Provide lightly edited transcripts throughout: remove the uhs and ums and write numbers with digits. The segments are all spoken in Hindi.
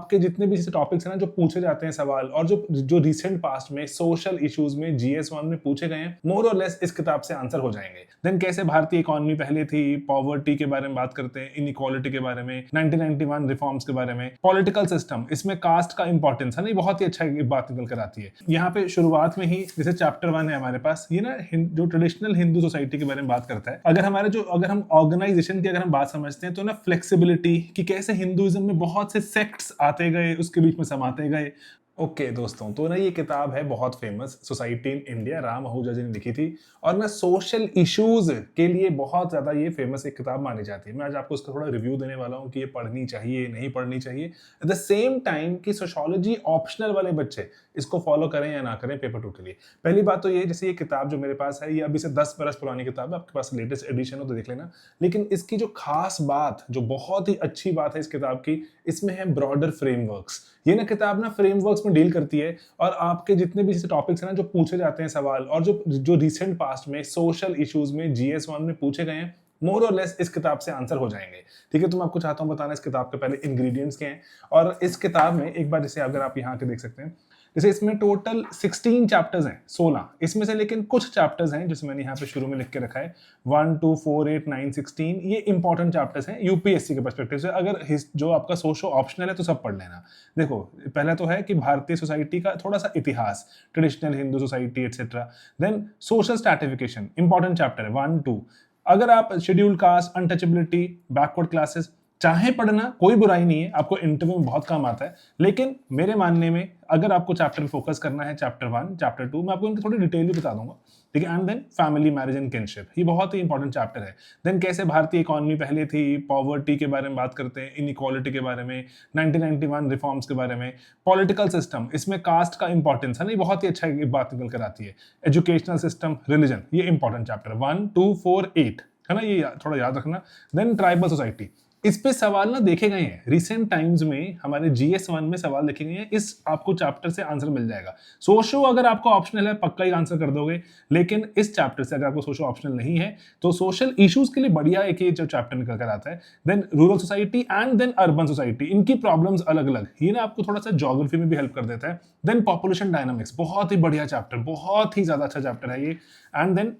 आपके जितने भी जैसे टॉपिक्स हैं ना जो पूछे जाते हैं सवाल और जो जो रिसेंट पास्ट में सोशल इश्यूज में जीएस1 में पूछे गए हैं, मोर और लेस इस किताब से आंसर हो जाएंगे। देन कैसे भारतीय इकोनॉमी पहले थी, पॉवर्टी के बारे में बात करते हैं, इनइक्वालिटी के बारे में, 1991 रिफॉर्म्स के बारे में, पॉलिटिकल सिस्टम, इसमें कास्ट का इंपॉर्टेंस है ना, ये बहुत ही अच्छा बात निकल कर आती है। यहाँ पे शुरुआत में ही जैसे चैप्टर 1 है हमारे पास, ये ना जो ट्रेडिशनल हिंदू सोसाइटी के बारे में बात करता है। अगर हम ऑर्गेनाइजेशन की अगर हम बात समझते हैं तो ना फ्लेक्सिबिलिटी कि कैसे हिंदुइज्म में बहुत से सेक्ट्स आते गए, उसके बीच में समाते गए। ओके दोस्तों, तो ना ये किताब है बहुत famous, society in India, Ram Ahuja ji ने लिखी थी और ना सोशल इश्यूज के लिए बहुत ज्यादा ये फेमस एक किताब मानी जाती है। मैं आज आपको उसका थोड़ा रिव्यू देने वाला हूँ कि ये पढ़नी चाहिए नहीं पढ़नी चाहिए। एट द सेम टाइम कि सोशियोलॉजी ऑप्शनल वाले बच्चे इसको फॉलो करें या ना करें पेपर 2 के लिए। पहली बात तो ये, जैसे ये किताब जो मेरे पास है ये अभी से 10 बरस पुरानी किताब है, आपके पास लेटेस्ट एडिशन हो तो देख लेना। लेकिन इसकी जो खास बात, जो बहुत ही अच्छी बात है इस किताब की, इसमें है ब्रॉडर फ्रेमवर्क्स। ये ना किताब ना फ्रेमवर्क्स में डील करती है और आपके जितने भी टॉपिक्स हैं ना जो पूछे जाते हैं सवाल और जो रिसेंट पास्ट में सोशल इश्यूज में जीएस1 में पूछे गए हैं, मोर और लेस इस किताब से आंसर हो जाएंगे। ठीक है, तो मैं आपको चाहता हूं बताना इस किताब के पहले इंग्रेडिएंट्स क्या हैं। और इस किताब में एक बार जैसे अगर आप यहाँ के देख सकते हैं, जैसे इसमें टोटल 16 चैप्टर्स हैं, 16 इसमें से, लेकिन कुछ चैप्टर्स हैं जैसे मैंने यहाँ पे शुरू में लिख के रखा है 1 2 4 8 9 16, ये इंपॉर्टेंट चैप्टर्स हैं यूपीएससी के पर्सपेक्टिव से। अगर जो आपका सोशो ऑप्शनल है तो सब पढ़ लेना। देखो, पहला तो है कि भारतीय सोसाइटी का थोड़ा सा इतिहास, traditional Hindu society etcetera. Then social stratification, important chapter है 1 2। अगर आप scheduled caste, untouchability, backward classes चाहे पढ़ना, कोई बुराई नहीं है, आपको इंटरव्यू में बहुत काम आता है। लेकिन मेरे मानने में अगर आपको चैप्टर फोकस करना है, चैप्टर 1 चैप्टर 2 मैं आपको इनकी थोड़ी डिटेल भी बता दूंगा। ठीक है, and then family, marriage and kinship, ये बहुत ही इंपॉर्टेंट चैप्टर है। देन कैसे भारतीय इकोनॉमी पहले थी, पॉवर्टी के बारे में बात करते हैं, इनइक्वालिटी के बारे में, 1991 रिफॉर्म्स के बारे में, पॉलिटिकल सिस्टम, इसमें कास्ट का इंपॉर्टेंस है ना, ये बहुत ही अच्छा बात निकल कर आती है। एजुकेशनल सिस्टम, रिलीजन, ये इंपॉर्टेंट चैप्टर 1 2 4 8 है ना, ये थोड़ा याद रखना। देन ट्राइबल सोसाइटी, इस पे सवाल ना देखे गए हैं रिसेंट टाइम्स में, हमारे जीएस1 में सवाल देखे गए हैं, इस आपको चैप्टर से आंसर मिल जाएगा। सोशो अगर आपको ऑप्शनल है पक्का ही आंसर कर दोगे, लेकिन इस चैप्टर से अगर आपको सोशो ऑप्शनल नहीं है तो सोशल इश्यूज के लिए बढ़िया एक ये जो चैप्टर निकल कर आता है। Then rural society and then urban society, इनकी प्रॉब्लम्स अलग अलग, ये ना आपको थोड़ा सा ज्योग्राफी में भी हेल्प कर देता है। देन पॉपुलेशन डायनामिक्स, बहुत ही बढ़िया चैप्टर, बहुत ही ज्यादा अच्छा चैप्टर है ये। And then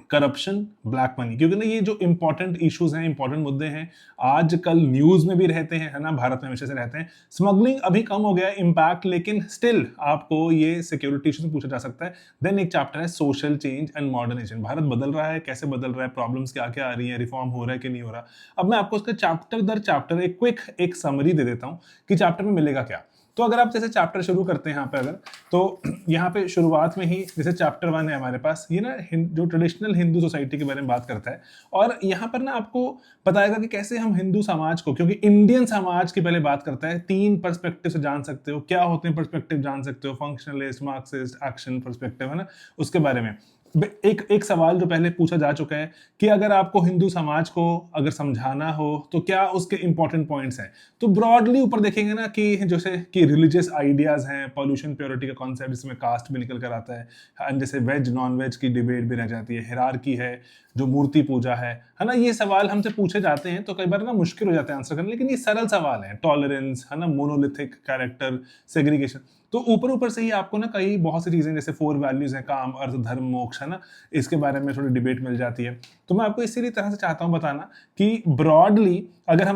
corruption, black money, क्योंकि ना ये जो इंपॉर्टेंट इश्यूज हैं, इंपॉर्टेंट मुद्दे हैं, आजकल न्यूज में भी रहते हैं, है ना, भारत में हमेशा से रहते हैं। स्मगलिंग अभी कम हो गया है इम्पैक्ट, लेकिन स्टिल आपको ये सिक्योरिटी इश्यूज में पूछा जा सकता है। देन एक चैप्टर है सोशल चेंज एंड मॉडर्नाइजेशन, भारत बदल रहा है, कैसे बदल रहा है, प्रॉब्लम्स क्या क्या आ रही है, रिफॉर्म हो रहा है कि नहीं हो रहा। अब मैं आपको उसका चैप्टर दर चैप्टर एक क्विक एक समरी दे देता हूँ कि चैप्टर में मिलेगा क्या। तो अगर आप जैसे चैप्टर शुरू करते हैं यहाँ पे, अगर तो यहाँ पे शुरुआत में ही जैसे चैप्टर 1 है हमारे पास, ये ना जो ट्रेडिशनल हिंदू सोसाइटी के बारे में बात करता है और यहाँ पर ना आपको बताएगा कि कैसे हम हिंदू समाज को, क्योंकि इंडियन समाज की पहले बात करता है, 3 पर्सपेक्टिव से जान सकते हो क्या होते हैं पर्सपेक्टिव, जान सकते हो फंक्शनलिस्ट, मार्क्सिस्ट, एक्शन पर्सपेक्टिव, है ना, उसके बारे में। एक सवाल जो पहले पूछा जा चुका है कि अगर आपको हिंदू समाज को अगर समझाना हो तो क्या उसके इंपॉर्टेंट पॉइंट्स हैं। तो ब्रॉडली ऊपर देखेंगे ना कि जैसे कि रिलीजियस आइडियाज हैं, पॉल्यूशन प्योरिटी का कॉन्सेप्ट, जिसमें कास्ट भी निकल कर आता है, एंड जैसे वेज नॉन वेज की डिबेट भी रह जाती है, हिरार्की है, जो मूर्ति पूजा है ना, ये सवाल हमसे पूछे जाते हैं तो कई बार ना मुश्किल हो जाते हैं आंसर करने, लेकिन ये सरल सवाल है। टॉलरेंस, है ना, मोनोलिथिक कैरेक्टर, सेग्रीगेशन, तो ऊपर ऊपर से ही आपको ना कई बहुत सी चीजें, जैसे 4 वैल्यूज हैं, काम, अर्थ, धर्म, मोक्ष, है ना, इसके बारे में थोड़ी डिबेट मिल जाती है। तो मैं आपको इसी तरह से चाहता हूं बताना कि ब्रॉडली अगर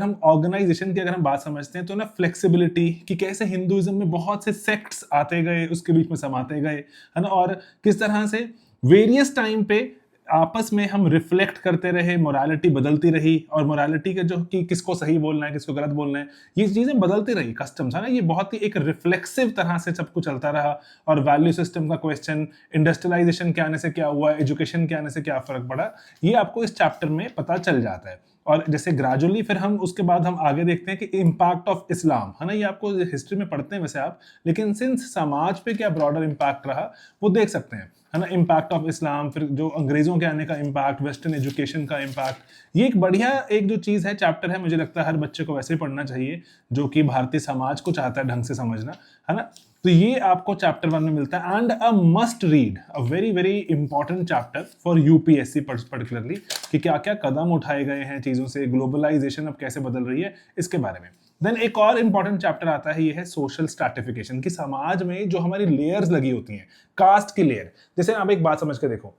हम ऑर्गेनाइजेशन की अगर हम बात समझते हैं तो ना फ्लेक्सिबिलिटी कि कैसे हिंदुइज्म में बहुत से सेक्ट्स आते गए, उसके बीच में समाते गए, है ना, और किस तरह से वेरियस टाइम पे आपस में हम रिफ्लेक्ट करते रहे, मोरालिटी बदलती रही, और मोरालिटी के जो कि किसको सही बोलना है, किसको गलत बोलना है, ये चीजें बदलती रही, कस्टम्स, है ना, ये बहुत ही एक रिफ्लेक्सिव तरह से सब कुछ चलता रहा। और वैल्यू सिस्टम का क्वेश्चन, इंडस्ट्रियलाइजेशन के आने से क्या हुआ, एजुकेशन के आने से क्या फर्क पड़ा, ये आपको इस चैप्टर में पता चल जाता है। और जैसे ग्रेजुअली फिर हम उसके बाद हम आगे देखते हैं कि इम्पैक्ट ऑफ इस्लाम, है ना, ये आपको हिस्ट्री में पढ़ते हैं वैसे आप, लेकिन सिंस समाज पे क्या ब्रॉडर इम्पैक्ट रहा वो देख सकते हैं, है ना, इम्पैक्ट ऑफ इस्लाम, फिर जो अंग्रेजों के आने का इम्पैक्ट, वेस्टर्न एजुकेशन का इम्पैक्ट, ये एक बढ़िया एक जो चीज है, चैप्टर है, मुझे लगता है हर बच्चे को वैसे ही पढ़ना चाहिए जो कि भारतीय समाज को चाहता है ढंग से समझना, है ना। तो ये आपको चैप्टर 1 में मिलता है, and a must read, a very very important chapter for UPSC particularly, कि क्या क्या कदम उठाए गए हैं चीजों से, ग्लोबलाइजेशन अब कैसे बदल रही है, इसके बारे में। देन एक और इंपॉर्टेंट चैप्टर आता है, ये है सोशल स्ट्रैटिफिकेशन, कि समाज में जो हमारी लेयर्स लगी होती हैं, कास्ट की लेयर। जैसे आप एक बात समझ के देखो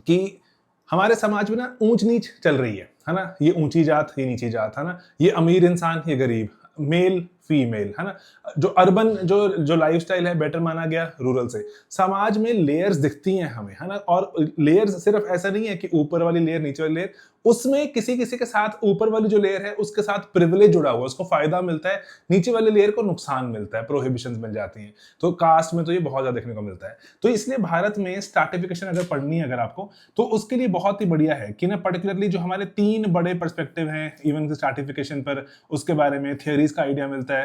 कि हमारे समाज में ना ऊंच नीच चल रही है ना, ये ऊंची जात, ये नीची जात, है ना, ये अमीर इंसान, ये गरीब, मेल फीमेल, है ना, जो अर्बन जो जो लाइफस्टाइल है बेटर माना गया रूरल से। समाज में लेयर्स दिखती हैं हमें, है ना, और लेयर्स सिर्फ ऐसा नहीं है कि ऊपर वाली लेयर नीचे वाली लेयर, उसमें किसी किसी के साथ ऊपर वाली जो लेयर है उसके साथ प्रिविलेज जुड़ा हुआ है, उसको फायदा मिलता है, नीचे वाली लेयर को नुकसान मिलता है, प्रोहिबिशंस मिल जाती हैं। तो कास्ट में तो ये बहुत ज्यादा देखने को मिलता है। तो इसलिए भारत में स्ट्रैटिफिकेशन अगर पढ़नी है अगर आपको, तो उसके लिए बहुत ही बढ़िया है कि ना पर्टिकुलरली जो हमारे 3 बड़े पर्सपेक्टिव हैं इवन स्ट्रैटिफिकेशन पर, उसके बारे में थियरीज का आइडिया मिलता है।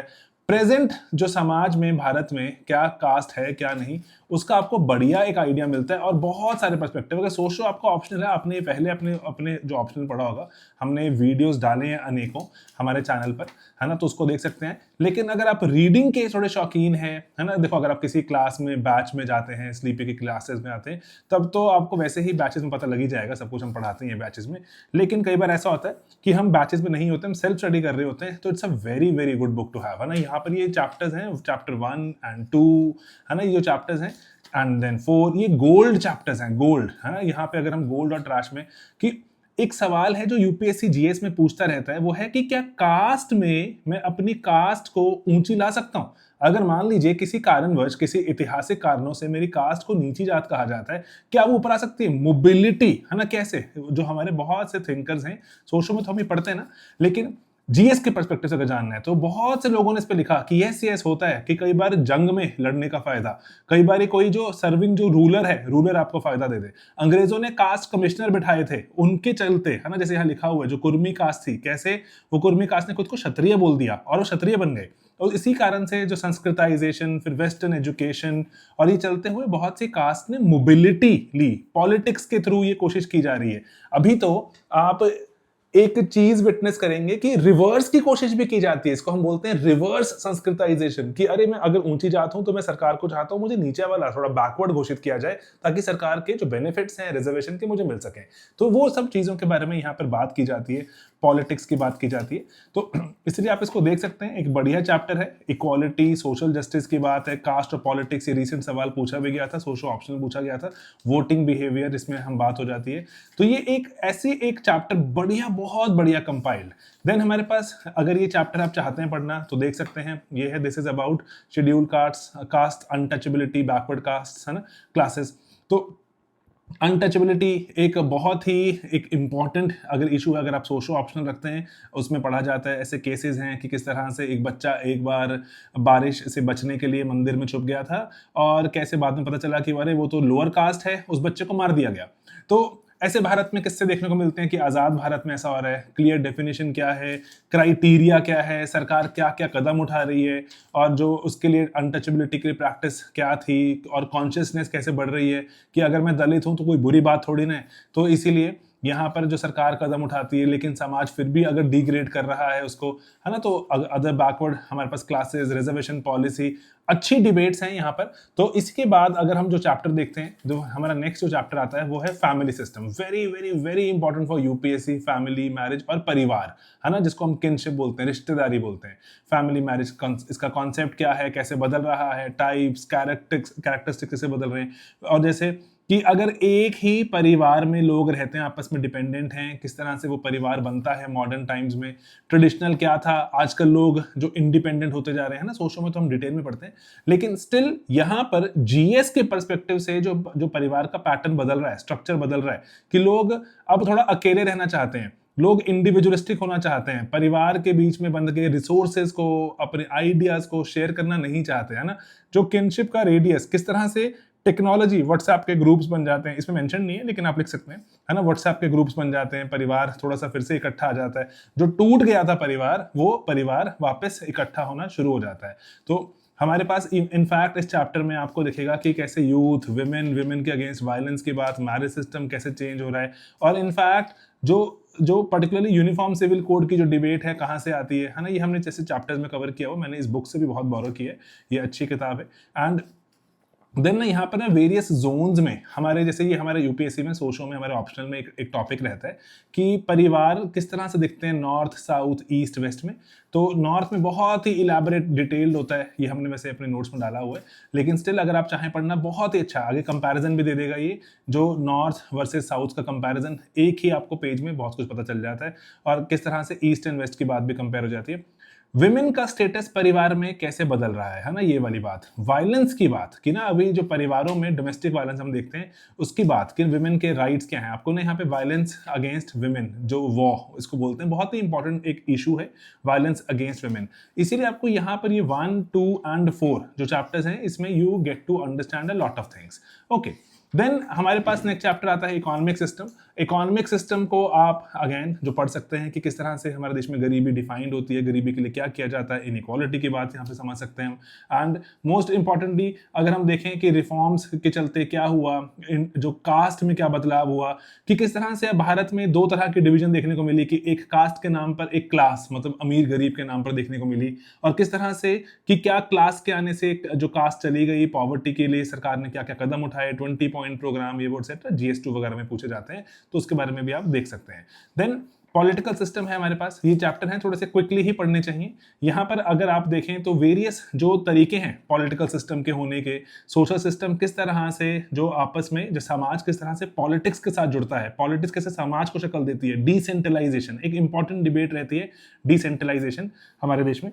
प्रेजेंट जो समाज में भारत में क्या कास्ट है क्या नहीं, उसका आपको बढ़िया एक आइडिया मिलता है, और बहुत सारे पर्सपेक्टिव। अगर सोचो आपको ऑप्शनल है, आपने पहले अपने अपने जो ऑप्शनल पढ़ा होगा, हमने वीडियोस डाले हैं अनेकों हमारे चैनल पर, है ना, तो उसको देख सकते हैं। लेकिन अगर आप रीडिंग के थोड़े शौकीन हैं, है ना, देखो अगर आप किसी क्लास में बैच में जाते हैं, स्लीपी की क्लासेस में आते हैं, तब तो आपको वैसे ही बैचेस में पता लग ही जाएगा, सब कुछ हम पढ़ाते हैं बैचेस में। लेकिन कई बार ऐसा होता है कि हम बैचेस में नहीं होते, हम सेल्फ स्टडी कर रहे होते हैं, तो it's a very very good book to have, है ना। यहाँ पर ये चैप्टर्स हैं, चैप्टर 1 एंड 2, है ना, ये जो चैप्टर्स हैं, एंड देन 4, ये गोल्ड चैप्टर्स हैं, गोल्ड, है ना। यहाँ पे अगर हम गोल्ड और ट्रैश में, कि एक सवाल है जो यूपीएससी जीएस में पूछता रहता है, वो है कि क्या कास्ट में मैं अपनी कास्ट को ऊंची ला सकता हूं? अगर मान लीजिए किसी कारणवश, किसी ऐतिहासिक कारणों से मेरी कास्ट को नीची जात कहा जाता है, क्या वो ऊपर आ सकती है? मोबिलिटी, है ना, कैसे? जो हमारे बहुत से थिंकर्स हैं, सोशो में तो हम ही पढ़ते हैं ना, लेकिन जीएस के पर्सपेक्टिव से अगर जानना है तो बहुत से लोगों ने इस पे लिखा कि यस यस होता है, कि कई बार जंग में लड़ने का फायदा, कई बार कोई जो सर्विंग जो रूलर है, रूलर आपको फायदा दे दे। अंग्रेजों ने कास्ट कमिश्नर बिठाए थे, उनके चलते, है ना, जैसे यहाँ लिखा हुआ है, जो कुर्मी कास्ट थी, कैसे वो कुर्मी कास्ट ने खुद को क्षत्रिय बोल दिया और वो क्षत्रिय बन गए। और इसी कारण से जो संस्कृताइजेशन, फिर वेस्टर्न एजुकेशन, और ये चलते हुए बहुत सी कास्ट ने मोबिलिटी ली, पॉलिटिक्स के थ्रू ये कोशिश की जा रही है। अभी तो आप एक चीज विटनेस करेंगे कि रिवर्स की कोशिश भी की जाती है, इसको हम बोलते हैं रिवर्स संस्कृताइजेशन, कि अरे मैं अगर ऊंची जात हूं तो मैं सरकार को चाहता हूं मुझे नीचे वाला थोड़ा बैकवर्ड घोषित किया जाए, ताकि सरकार के जो बेनिफिट्स हैं रिजर्वेशन के मुझे मिल सके। तो वो सब चीजों के बारे में यहाँ पर बात की जाती है, पॉलिटिक्स की बात की जाती है। तो इसलिए आप इसको देख सकते हैं, एक बढ़िया चैप्टर है, इक्वालिटी सोशल जस्टिस की बात है, कास्ट और पॉलिटिक्स, ये रिसेंट सवाल पूछा भी गया था, सोशल ऑप्शनल पूछा गया था, वोटिंग बिहेवियर, इसमें हम बात हो जाती है। तो ये एक ऐसी एक चैप्टर बढ़िया, बहुत बढ़िया कंपाइल्ड। देन हमारे पास अगर ये चैप्टर आप चाहते हैं पढ़ना तो देख सकते हैं, ये है this is about scheduled caste untouchability backward caste, है ना, क्लासेस। तो अनटचेबिलिटी एक बहुत ही एक इम्पॉर्टेंट अगर इशू है, अगर आप सोशो ऑप्शनल रखते हैं, उसमें पढ़ा जाता है, ऐसे केसेस हैं कि किस तरह से एक बच्चा एक बार बारिश से बचने के लिए मंदिर में छुप गया था, और कैसे बाद में पता चला कि अरे वो तो लोअर कास्ट है, उस बच्चे को मार दिया गया। तो ऐसे भारत में किससे देखने को मिलते हैं कि आजाद भारत में ऐसा हो रहा है, क्लियर डेफिनेशन क्या है, क्राइटेरिया क्या है, सरकार क्या क्या कदम उठा रही है, और जो उसके लिए अनटचेबिलिटी के लिए प्रैक्टिस क्या थी, और कॉन्शियसनेस कैसे बढ़ रही है कि अगर मैं दलित हूं तो कोई बुरी बात थोड़ी ना है। तो इसीलिए यहाँ पर जो सरकार कदम उठाती है, लेकिन समाज फिर भी अगर डिग्रेड कर रहा है उसको, है ना, तो अदर बैकवर्ड हमारे पास क्लासेस, रिजर्वेशन पॉलिसी, अच्छी डिबेट्स हैं यहाँ पर। तो इसके बाद अगर हम जो चैप्टर देखते हैं, जो हमारा नेक्स्ट जो चैप्टर आता है वो है family system, very very very important for UPSC, family, marriage और परिवार, है ना, जिसको हम किनशिप बोलते हैं, रिश्तेदारी बोलते हैं। फैमिली मैरिज, इसका कॉन्सेप्ट क्या है, कैसे बदल रहा है, टाइप्स, कैरेक्टरिस्टिक्स कैसे बदल रहे हैं, और जैसे कि अगर एक ही परिवार में लोग रहते हैं, आपस में डिपेंडेंट हैं, किस तरह से वो परिवार बनता है मॉडर्न टाइम्स में, ट्रेडिशनल क्या था, आजकल लोग जो इंडिपेंडेंट होते जा रहे हैं ना, सोशो में तो हम डिटेल में पढ़ते हैं, लेकिन स्टिल यहाँ पर जीएस के पर्सपेक्टिव से जो परिवार का पैटर्न बदल रहा है, स्ट्रक्चर बदल रहा है, कि लोग अब थोड़ा अकेले रहना चाहते हैं, लोग इंडिविजुअलिस्टिक होना चाहते हैं, परिवार के बीच में बंध के रिसोर्सेज को, अपने आइडियाज को शेयर करना नहीं चाहते, है ना। जो किनशिप का रेडियस, किस तरह से टेक्नोलॉजी, व्हाट्सएप के ग्रुप्स बन जाते हैं, इसमें मेंशन नहीं है लेकिन आप लिख सकते हैं, है ना, व्हाट्सएप के ग्रुप्स बन जाते हैं, परिवार थोड़ा सा फिर से इकट्ठा आ जाता है, जो टूट गया था परिवार, वो परिवार वापस इकट्ठा होना शुरू हो जाता है। तो हमारे पास इनफैक्ट इस चैप्टर में आपको दिखेगा कि कैसे यूथ, विमेन के अगेंस्ट वायलेंस की बात, मैरिज सिस्टम कैसे चेंज हो रहा है, और इनफैक्ट जो पर्टिकुलरली यूनिफॉर्म सिविल कोड की जो डिबेट है कहाँ से आती है ना, ये हमने जैसे चैप्टर्स में कवर किया हो, मैंने इस बुक से भी बहुत बोरो की है, ये अच्छी किताब है। एंड देन ना यहाँ पर ना वेरियस जोन्स में हमारे, जैसे ये हमारे यूपीएससी में सोशो में हमारे ऑप्शनल में एक टॉपिक रहता है कि परिवार किस तरह से दिखते हैं नॉर्थ, साउथ, ईस्ट, वेस्ट में। तो नॉर्थ में बहुत ही इलेबोरेट डिटेल्ड होता है, ये हमने वैसे अपने नोट्स में डाला हुआ है, लेकिन स्टिल अगर आप चाहें पढ़ना बहुत ही अच्छा, आगे कंपैरिजन भी दे देगा ये, जो नॉर्थ वर्सेस साउथ का कंपैरिजन एक ही आपको पेज में बहुत कुछ पता चल जाता है, और किस तरह से ईस्ट एंड वेस्ट की बात भी कंपेयर हो जाती है। विमेन का स्टेटस परिवार में कैसे बदल रहा है ना, ये वाली बात। वायलेंस की बात कि ना अभी जो परिवारों में डोमेस्टिक वायलेंस हम देखते हैं उसकी बात कि विमेन के राइट्स क्या हैं। आपको ना यहाँ पे वायलेंस अगेंस्ट विमेन, जो वॉ इसको बोलते हैं, बहुत ही इंपॉर्टेंट एक इशू है वायलेंस अगेंस्ट विमेन। इसीलिए आपको यहाँ पर ये 1, 2 एंड 4 जो चैप्टर्स हैं इसमें you get to understand a lot of things. Okay, then हमारे पास नेक्स्ट चैप्टर आता है इकोनॉमिक सिस्टम। इकोनॉमिक सिस्टम को आप अगेन जो पढ़ सकते हैं कि किस तरह से हमारे देश में गरीबी डिफाइंड होती है, गरीबी के लिए क्या किया जाता है, इनइक्वालिटी की बात यहाँ पे समझ सकते हैं हम। एंड मोस्ट इंपॉर्टेंटली अगर हम देखें कि रिफॉर्म्स के चलते क्या हुआ, इन जो कास्ट में क्या बदलाव हुआ, कि किस तरह से भारत में दो तरह की डिवीजन देखने को मिली, कि एक कास्ट के नाम पर एक क्लास, मतलब अमीर गरीब के नाम पर देखने को मिली, और किस तरह से कि क्या क्लास के आने से जो कास्ट चली गई, पॉवर्टी के लिए सरकार ने क्या क्या कदम उठाए, 20 पॉइंट प्रोग्राम, ये वो एटसेट्रा, GS2 वगैरह में पूछे जाते हैं, तो उसके बारे में भी आप देख सकते हैं। देन पॉलिटिकल सिस्टम है हमारे पास, ये चैप्टर है थोड़े से क्विकली ही पढ़ने चाहिए। यहाँ पर अगर आप देखें तो वेरियस जो तरीके हैं पॉलिटिकल सिस्टम के होने के, सोशल सिस्टम किस तरह से जो आपस में, जो समाज किस तरह से पॉलिटिक्स के साथ जुड़ता है, पॉलिटिक्स कैसे समाज को शक्ल देती है, डिसेंट्रलाइजेशन एक इंपॉर्टेंट डिबेट रहती है, डिसेंट्रलाइजेशन हमारे देश में।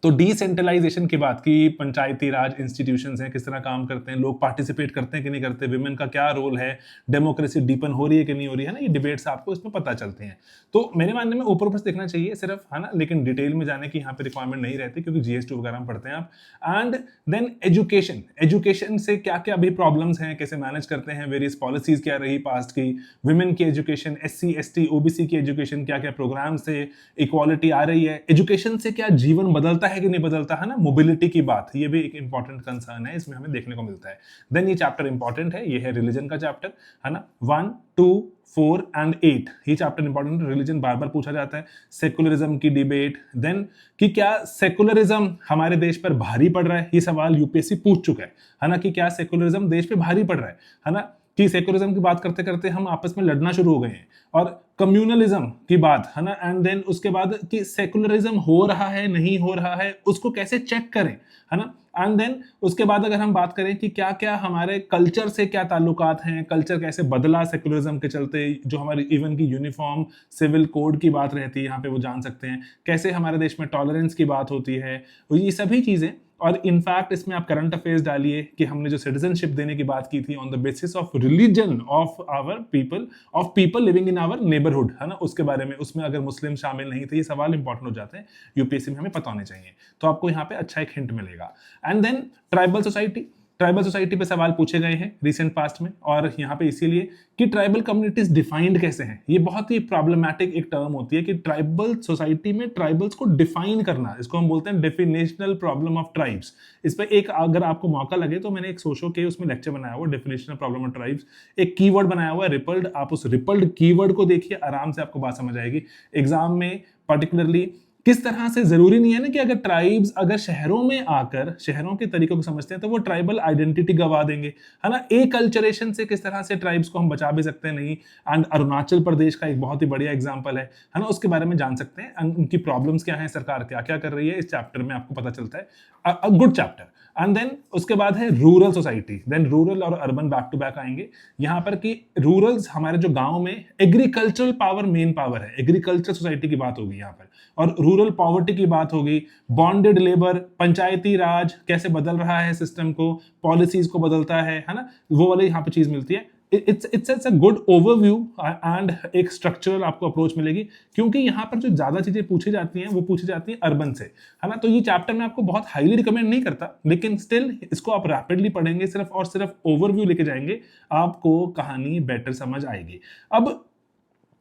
तो डिसेंट्रलाइजेशन की बात की, पंचायती राज इंस्टीट्यूशंस हैं किस तरह काम करते हैं, लोग पार्टिसिपेट करते हैं कि नहीं करते, विमेन का क्या रोल है, डेमोक्रेसी डीपन हो रही है कि नहीं हो रही है ना, ये डिबेट्स आपको इसमें पता चलते हैं। तो मेरे मानने में ऊपर ऊपर से देखना चाहिए सिर्फ, है ना, लेकिन डिटेल में जाने की यहाँ पे रिक्वायरमेंट नहीं रहती, क्योंकि GS2 वगैरह हम पढ़ते हैं आप। एंड देन एजुकेशन, एजुकेशन से क्या क्या अभी प्रॉब्लम्स हैं, कैसे मैनेज करते हैं, वेरियस पॉलिसीज क्या रही पास्ट की, विमेन की एजुकेशन, SC ST OBC की एजुकेशन, क्या क्या प्रोग्राम से इक्वालिटी आ रही है, एजुकेशन से क्या जीवन बदलता है कि नहीं बदलता, है ना, मोबिलिटी की बात, ये भी एक इंपॉर्टेंट कंसर्न है, इसमें हमें देखने को मिलता है। देन ये चैप्टर इंपॉर्टेंट है, ये है रिलीजन का चैप्टर, है ना, 1, 2, 4 एंड 8 ये चैप्टर इंपॉर्टेंट, रिलीजन बार बार पूछा जाता है। सेकुलरिज्म की डिबेट, देन कि क्या सेकुलरिज्म हमारे देश पर भारी पड़ रहा है, ये सवाल यूपीएससी पूछ चुका है ना, कि क्या सेकुलरिज्म देश पे भारी पड़ रहा है ना, कि सेकुलरिज्म की बात करते करते हम आपस में लड़ना शुरू हो गए हैं, और कम्युनलिज्म की बात, है ना, एंड देन उसके बाद कि सेकुलरिज्म हो रहा है नहीं हो रहा है उसको कैसे चेक करें, है ना, एंड देन उसके बाद अगर हम बात करें कि क्या क्या हमारे कल्चर से क्या ताल्लुकात हैं, कल्चर कैसे बदला सेकुलरिज्म के चलते, जो हमारी इवन की यूनिफॉर्म सिविल कोड की बात रहती है यहाँ पे वो जान सकते हैं, कैसे हमारे देश में टॉलरेंस की बात होती है, ये सभी चीजें। और इनफैक्ट इसमें आप करंट अफेयर्स डालिए कि हमने जो सिटीजनशिप देने की बात की थी on the basis of religion of our people, of people living in our neighbourhood, है ना, उसके बारे में, उसमें अगर मुस्लिम शामिल नहीं थे, ये सवाल इंपॉर्टेंट हो जाते हैं, यूपीएससी में हमें पता होने चाहिए, तो आपको यहाँ पे अच्छा एक हिंट मिलेगा। And then tribal society, tribal society पे सवाल पूछे गए हैं रिसेंट पास्ट में, और यहाँ पे इसीलिए कि ट्राइबल कम्युनिटीज डिफाइंड कैसे हैं, ये बहुत ही प्रॉब्लमैटिक एक टर्म होती है कि ट्राइबल सोसाइटी में ट्राइबल्स को डिफाइन करना, इसको हम बोलते हैं डेफिनेशनल प्रॉब्लम ऑफ ट्राइब्स। इस पर एक अगर आपको मौका लगे तो मैंने एक सोशो के उसमें लेक्चर बनाया हुआ, डेफिनेशनल प्रॉब्लम ऑफ ट्राइब्स, एक कीवर्ड बनाया हुआ है रिपल्ड, आप उस रिपल्ड कीवर्ड को देखिए, आराम से आपको बात समझ आएगी। एग्जाम में पर्टिकुलरली किस तरह से, जरूरी नहीं है ना कि अगर ट्राइब्स अगर शहरों में आकर शहरों के तरीकों को समझते हैं तो वो ट्राइबल आइडेंटिटी गवा देंगे, है ना, ए कल्चरेशन से किस तरह से ट्राइब्स को हम बचा भी सकते हैं नहीं। एंड अरुणाचल प्रदेश का एक बहुत ही बढ़िया एग्जांपल है ना, उसके बारे में जान सकते हैं, एंड उनकी प्रॉब्लम्स क्या है, सरकार क्या क्या कर रही है, इस चैप्टर में आपको पता चलता है, a good chapter. And then उसके बाद है रूरल सोसाइटी, देन रूरल और अर्बन बैक टू बैक आएंगे यहाँ पर, कि रूरल्स हमारे जो गांव में एग्रीकल्चरल पावर मेन पावर है, एग्रीकल्चर सोसाइटी की बात होगी यहाँ पर, और रूरल पॉवर्टी की बात होगी, बॉन्डेड लेबर, पंचायती राज कैसे बदल रहा है सिस्टम को, पॉलिसीज को बदलता है ना, वो वाले यहाँ पे चीज मिलती है। It's a good overview and एक स्ट्रक्चरल आपको अप्रोच मिलेगी, क्योंकि यहाँ पर जो ज्यादा चीजें पूछी जाती हैं वो पूछी जाती हैं अर्बन से, है ना, तो ये चैप्टर मैं आपको बहुत हाईली रिकमेंड नहीं करता, लेकिन स्टिल इसको आप रैपिडली पढ़ेंगे, सिर्फ और सिर्फ ओवरव्यू लेके जाएंगे, आपको कहानी बेटर समझ आएगी। अब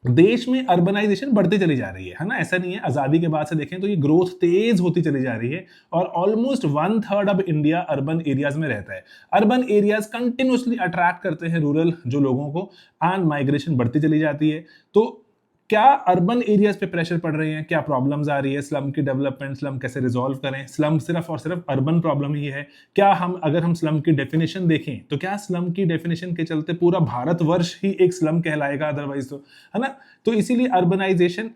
देश में अर्बनाइजेशन बढ़ती चली जा रही है ना, ऐसा नहीं है, आजादी के बाद से देखें तो ये ग्रोथ तेज होती चली जा रही है, और ऑलमोस्ट 1/3 अब इंडिया अर्बन एरियाज में रहता है। अर्बन एरियाज कंटिन्यूसली अट्रैक्ट करते हैं रूरल जो लोगों को, एंड माइग्रेशन बढ़ती चली जाती है। तो क्या अर्बन एरियाज पे प्रेशर पड़ रहे हैं, क्या प्रॉब्लम्स आ रही है, स्लम की डेवलपमेंट, स्लम कैसे रिजॉल्व करें, स्लम सिर्फ और सिर्फ अर्बन प्रॉब्लम ही है क्या? अगर हम स्लम की डेफिनेशन देखें तो क्या स्लम की डेफिनेशन के चलते पूरा भारतवर्ष ही एक स्लम कहलाएगा? अदरवाइज तो, है ना? तो इसीलिए अर्बनिज्म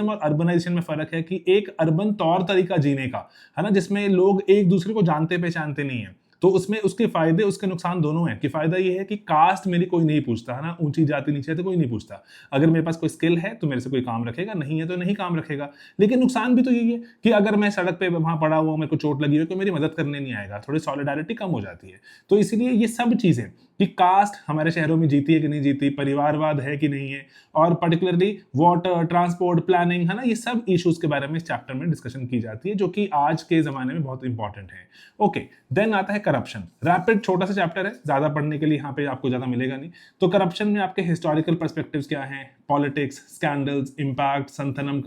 और अर्बनाइजेशन में फर्क है कि एक अर्बन तौर तरीका जीने का, है ना, जिसमें लोग एक दूसरे को जानते पहचानते नहीं है, तो उसमें उसके फायदे उसके नुकसान दोनों हैं। कि फायदा ये है कि कास्ट मेरी कोई नहीं पूछता, है ना, ऊंची जाति नीचे तो कोई नहीं पूछता। अगर मेरे पास कोई स्किल है तो मेरे से कोई काम रखेगा, नहीं है तो नहीं काम रखेगा। लेकिन नुकसान भी तो यही है कि अगर मैं सड़क पे वहां पड़ा हुआ, मेरे को चोट लगी हुई, कोई मेरी मदद करने नहीं आएगा, थोड़ी सॉलिडारिटी कम हो जाती है। तो इसीलिए ये सब चीजें कि कास्ट हमारे शहरों में जीती है कि नहीं जीती, परिवारवाद है कि नहीं है, और पर्टिकुलरली वाटर, ट्रांसपोर्ट, प्लानिंग, है ना, ये सब इश्यूज के बारे में इस चैप्टर में डिस्कशन की जाती है, जो कि आज के जमाने में बहुत इंपॉर्टेंट है। ओके, देन आता है करप्शन। रैपिड छोटा सा चैप्टर है, ज्यादा पढ़ने के लिए यहाँ पे आपको ज्यादा मिलेगा नहीं। तो करप्शन में आपके हिस्टोरिकल पर्सपेक्टिव्स क्या हैं, politics, scandals, impact, Santhanam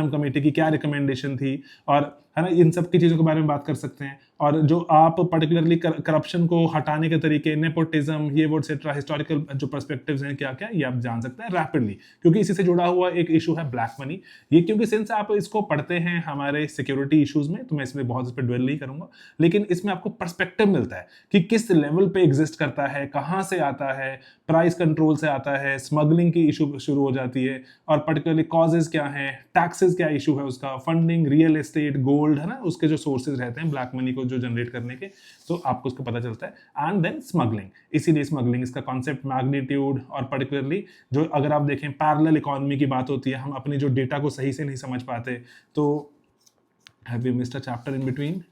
committee की क्या रिकमेंडेशन थी, और है ना, इन सब की चीजों के बारे में बात कर सकते हैं। और जो आप पर्टिकुलरली करप्शन को हटाने के तरीके, नेपोटिज्म, ये वो एटसेट्रा, हिस्टोरिकल जो पर्सपेक्टिव्स हैं क्या क्या, ये आप जान सकते हैं रैपिडली, क्योंकि इसी से जुड़ा हुआ एक इशू है ब्लैक मनी। ये क्योंकि सिंस आप इसको पढ़ते हैं हमारे सिक्योरिटी इश्यूज में, तो मैं इसमें बहुत इस पर ड्वेल नहीं करूंगा, लेकिन इसमें आपको पर्सपेक्टिव मिलता है कि किस लेवल पे एग्जिस्ट करता है, कहाँ से आता है, प्राइस कंट्रोल से आता है, स्मगलिंग की इशू शुरू हो जाती है, और पर्टिकुलरली कॉजेज क्या है, टैक्सेस क्या इशू है उसका, फंडिंग, रियल एस्टेट, गोल्ड, है ना, उसके जो सोर्सेज रहते हैं ब्लैक मनी को जो जनरेट करने के, तो आपको उसका पता चलता है। एंड देन स्मगलिंग, इसीलिए स्मगलिंग, इसका कॉन्सेप्ट, मैग्नीट्यूड, और पर्टिकुलरली जो अगर आप देखें पैरेलल इकोनॉमी की बात होती है, हम अपनी जो डेटा को सही से नहीं समझ पाते, तो have we missed a chapter in between?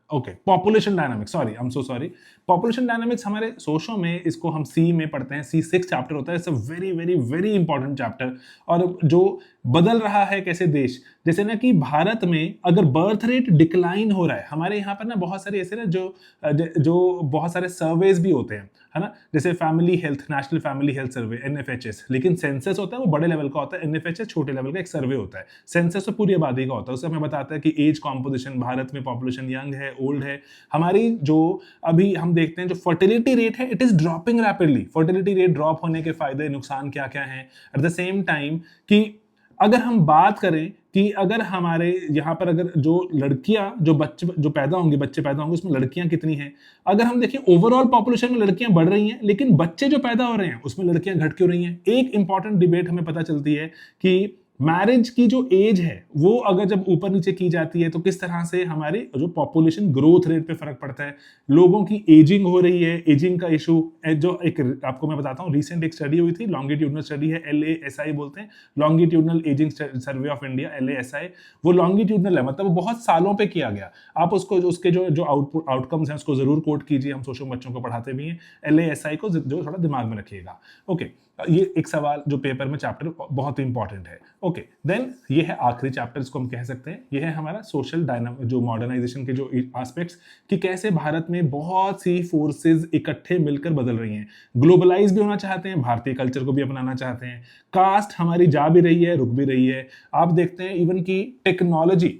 Okay, population dynamics, sorry, I am so sorry. Population dynamics हमारे सोशो में, इसको हम सी में पढ़ते हैं, C6 चैप्टर होता है। It's a very very very important chapter, और जो बदल रहा है कैसे देश, जैसे ना कि भारत में अगर बर्थ रेट डिक्लाइन हो रहा है, हमारे यहाँ पर ना बहुत सारे ऐसे ना जो बहुत सारे सर्वेज भी होते हैं, है ना, जैसे family health, national family health survey, NFHS, लेकिन सेंसस होता है वो बड़े लेवल का होता है, NFHS छोटे लेवल का एक सर्वे होता है। सेंसस तो पूरी आबादी का होता है, उससे हमें बताता है कि एज कॉम्पोजिशन, भारत में पॉपुलेशन यंग है, ओल्ड है। हमारी जो अभी हम देखते हैं जो फर्टिलिटी रेट है, it is dropping rapidly. Fertility rate drop होने के फायदे नुकसान क्या क्या हैं, एट द सेम टाइम कि अगर हम बात करें कि अगर हमारे यहाँ पर अगर जो लड़कियां, जो बच्चे जो पैदा होंगे, बच्चे पैदा होंगे, उसमें लड़कियां कितनी हैं, अगर हम देखें ओवरऑल पॉपुलेशन में लड़कियां बढ़ रही हैं, लेकिन बच्चे जो पैदा हो रहे हैं उसमें लड़कियां घट क्यों रही हैं? एक इंपॉर्टेंट डिबेट हमें पता चलती है कि मैरिज की जो एज है वो अगर जब ऊपर नीचे की जाती है तो किस तरह से हमारी जो पॉपुलेशन ग्रोथ रेट पे फर्क पड़ता है। लोगों की एजिंग हो रही है, एजिंग का इशू, जो एक आपको मैं बताता हूँ, रिसेंट एक स्टडी हुई थी, लॉन्गिट्यूडनल स्टडी है, LASI बोलते हैं, longitudinal ageing survey of India, LASI। वो लॉन्गिट्यूडनल है, मतलब बहुत सालों पे किया गया। आप उसको उसके जो आउटकम्स हैं उसको जरूर कोट कीजिए, हम सोशल बच्चों को पढ़ाते भी हैं। LASI को जो थोड़ा दिमाग में रखिएगा। ओके, ये एक सवाल जो पेपर में चैप्टर बहुत इंपॉर्टेंट है। ओके, देन ये है आखिरी चैप्टर, इसको हम कह सकते हैं, ये है हमारा सोशल डायनामिक, जो मॉडर्नाइजेशन के जो एस्पेक्ट्स, कि कैसे भारत में बहुत सी फोर्सेस इकट्ठे मिलकर बदल रही हैं। ग्लोबलाइज भी होना चाहते हैं, भारतीय कल्चर को भी अपनाना चाहते हैं, कास्ट हमारी जा भी रही है, रुक भी रही है। आप देखते हैं इवन की टेक्नोलॉजी,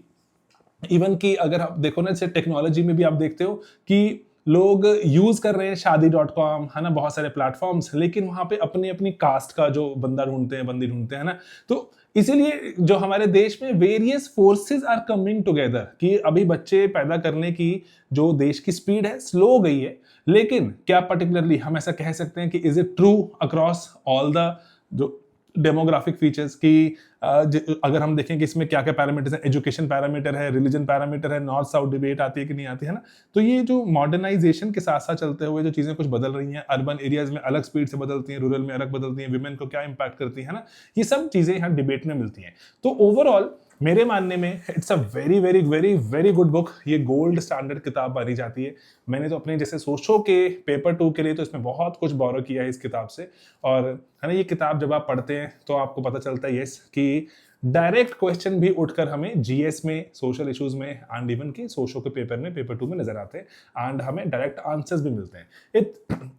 इवन की अगर आप देखो ना, जैसे टेक्नोलॉजी में भी आप देखते हो कि लोग यूज कर रहे हैं शादी.com, है ना, बहुत सारे प्लेटफॉर्म्स, लेकिन वहां पे अपनी अपनी कास्ट का जो बंदा ढूंढते हैं, बंदी ढूंढते हैं ना। तो इसीलिए जो हमारे देश में various forces are coming together, कि अभी बच्चे पैदा करने की जो देश की स्पीड है स्लो हो गई है, लेकिन क्या पर्टिकुलरली हम ऐसा कह सकते हैं कि is it true across all the जो डेमोग्राफिक फीचर्स की, अगर हम देखें कि इसमें क्या क्या पैरामीटर्स हैं, एजुकेशन पैरामीटर है, रिलीजन पैरामीटर है, नॉर्थ साउथ डिबेट आती है कि नहीं आती है ना। तो ये जो मॉडर्नाइजेशन के साथ साथ चलते हुए जो चीजें कुछ बदल रही हैं, अर्बन एरियाज में अलग स्पीड से बदलती हैं, रूरल में अलग बदलती हैं, विमेन को क्या इंपैक्ट करती है ना, ये सब चीजें यहाँ डिबेट में मिलती हैं। तो ओवरऑल मेरे मानने में it's a very very very very good book. ये गोल्ड स्टैंडर्ड किताब मानी जाती है। मैंने तो अपने जैसे सोचो के पेपर 2 के लिए तो इसमें बहुत कुछ बोरो किया है इस किताब से, और है ना, ये किताब जब आप पढ़ते हैं तो आपको पता चलता है यस कि डायरेक्ट क्वेश्चन भी उठकर हमें जीएस में, सोशल इश्यूज में, एंड इवन की सोशो के पेपर में, पेपर 2 में नजर आते हैं, एंड हमें डायरेक्ट आंसर्स भी मिलते हैं।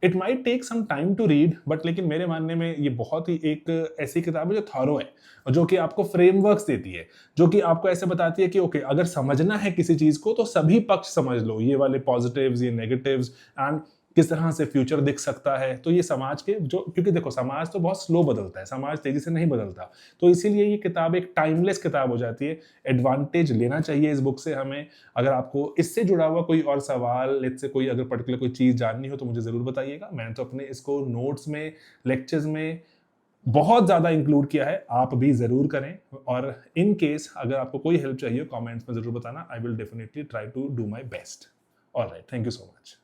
It might take some time to read, but लेकिन मेरे मानने में ये बहुत ही एक ऐसी किताब है जो थॉरो है, जो कि आपको फ्रेमवर्क्स देती है, जो कि आपको ऐसे बताती है कि ओके, अगर समझना है किसी चीज को तो सभी पक्ष समझ लो, ये वाले पॉजिटिव्स, ये नेगेटिव्स, एंड किस तरह से फ्यूचर दिख सकता है। तो ये समाज के जो, क्योंकि देखो समाज तो बहुत स्लो बदलता है, समाज तेजी से नहीं बदलता, तो इसीलिए ये किताब एक टाइमलेस किताब हो जाती है। एडवांटेज लेना चाहिए इस बुक से हमें। अगर आपको इससे जुड़ा हुआ कोई और सवाल, लेट्स से कोई अगर पर्टिकुलर कोई चीज़ जाननी हो तो मुझे ज़रूर बताइएगा। मैंने तो अपने इसको नोट्स में, लेक्चर्स में बहुत ज़्यादा इंक्लूड किया है, आप भी ज़रूर करें। और इन केस अगर आपको कोई हेल्प चाहिए कमेंट्स में ज़रूर बताना, I will definitely try to do my best. Alright, thank you so much.